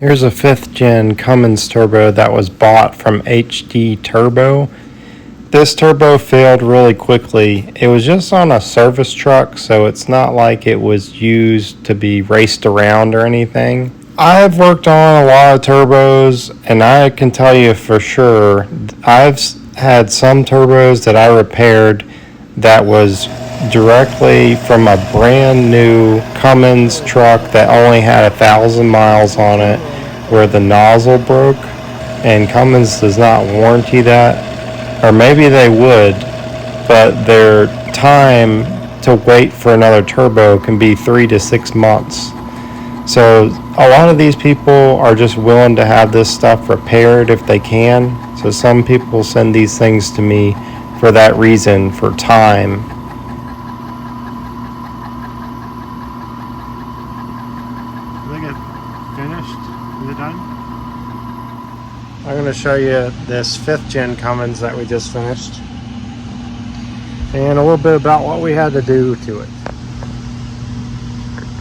Here's a 5th gen Cummins turbo that was bought from HD Turbo. This turbo failed really quickly. It was just on a service truck, so it's not like it was used to be raced around or anything. I've worked on a lot of turbos, and I can tell you for sure, I've had some turbos that I repaired that was directly from a brand new Cummins truck that only had 1,000 miles on it, where the nozzle broke, and Cummins does not warranty that, or maybe they would, but their time to wait for another turbo can be 3 to 6 months. So a lot of these people are just willing to have this stuff repaired if they can. So some people send these things to me for that reason, for time. I think it's finished. Is it done? I'm going to show you this 5th gen Cummins that we just finished, and a little bit about what we had to do to it.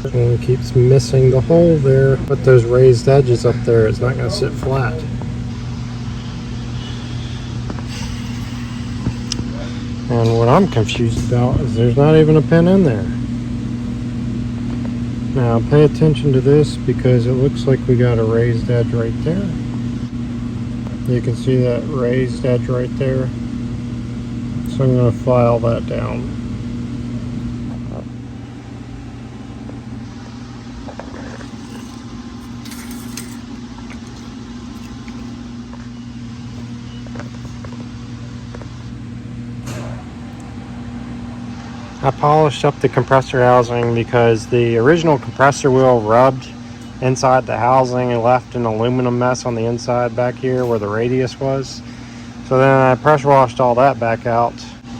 And it keeps missing the hole there. Put those raised edges up there, it's not going to sit flat. And what I'm confused about is there's not even a pin in there. Now pay attention to this, because it looks like we got a raised edge right there. You can see that raised edge right there. So I'm going to file that down. I polished up the compressor housing because the original compressor wheel rubbed inside the housing and left an aluminum mess on the inside back here where the radius was. So then I pressure washed all that back out.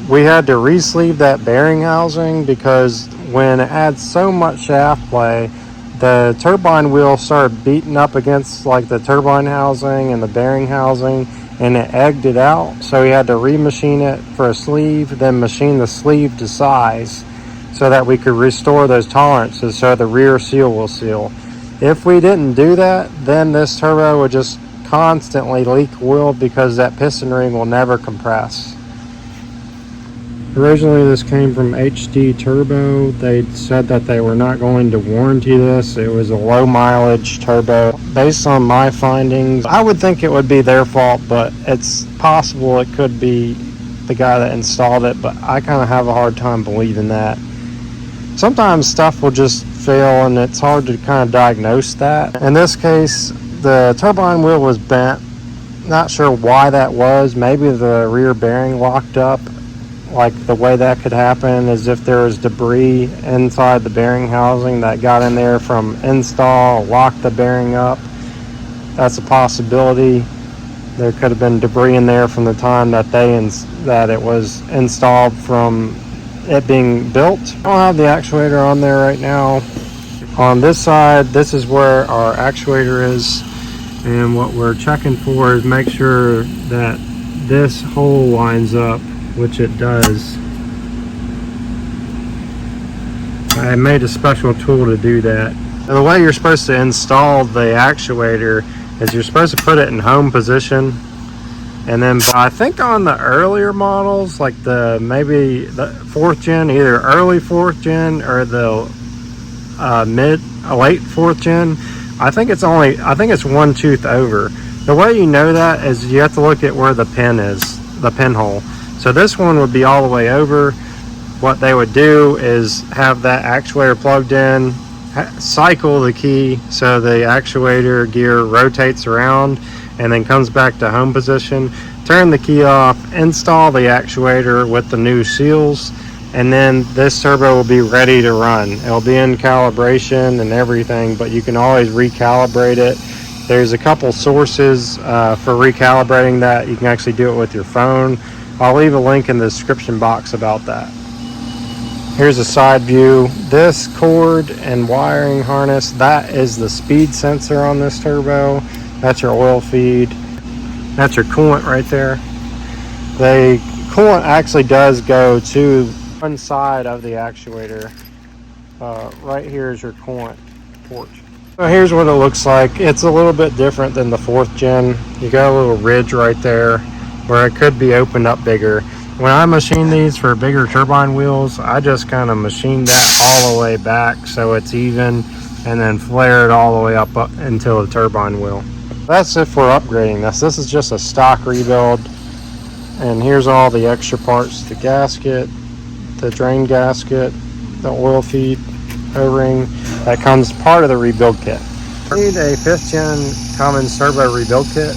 We had to re-sleeve that bearing housing because when it had so much shaft play, the turbine wheel started beating up against like the turbine housing and the bearing housing, and it egged it out. So we had to remachine it for a sleeve, then machine the sleeve to size so that we could restore those tolerances so the rear seal will seal. If we didn't do that, then this turbo would just constantly leak oil because that piston ring will never compress. Originally this came from HD Turbo. They said that they were not going to warranty this. It was a low mileage turbo. Based on my findings, I would think it would be their fault, but it's possible it could be the guy that installed it, but I kind of have a hard time believing that. Sometimes stuff will just fail and it's hard to kind of diagnose that. In this case, the turbine wheel was bent. Not sure why that was. Maybe the rear bearing locked up. Like the way that could happen is if there was debris inside the bearing housing that got in there from install, locked the bearing up. That's a possibility. There could have been debris in there from the time that that it was installed from it being built. I don't have the actuator on there right now. On this side, this is where our actuator is, and what we're checking for is make sure that this hole lines up, which it does. I made a special tool to do that. And the way you're supposed to install the actuator is you're supposed to put it in home position, and then I think on the earlier models, like maybe the 4th gen, either early 4th gen or the late 4th gen, I think it's one tooth over. The way you know that is you have to look at where the pin is, the pinhole. So this one would be all the way over. What they would do is have that actuator plugged in, cycle the key so the actuator gear rotates around and then comes back to home position, turn the key off, install the actuator with the new seals, and then this turbo will be ready to run. It'll be in calibration and everything, but you can always recalibrate it. There's a couple sources for recalibrating that. You can actually do it with your phone. I'll leave a link in the description box about that. Here's a side view. This cord and wiring harness, that is the speed sensor on this turbo. That's your oil feed. That's your coolant right there. The coolant actually does go to one side of the actuator. Right here is your coolant port. So here's what it looks like. It's a little bit different than the 4th gen. You got a little ridge right there where it could be opened up bigger. When I machine these for bigger turbine wheels, I just kind of machine that all the way back so it's even, and then flare it all the way up until the turbine wheel. That's if we're upgrading this. This is just a stock rebuild, and here's all the extra parts: the gasket, the drain gasket, the oil feed O-ring that comes part of the rebuild kit. I need a 5th gen Cummins turbo rebuild kit.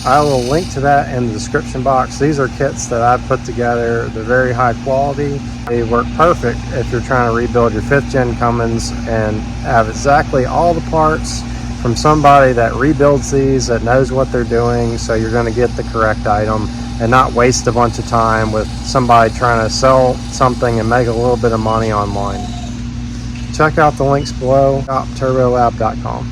I will link to that in the description box. These are kits that I've put together. They're very high quality. They work perfect if you're trying to rebuild your 5th gen Cummins and have exactly all the parts from somebody that rebuilds these, that knows what they're doing, so you're going to get the correct item and not waste a bunch of time with somebody trying to sell something and make a little bit of money online. Check out the links below, shopturbolab.com.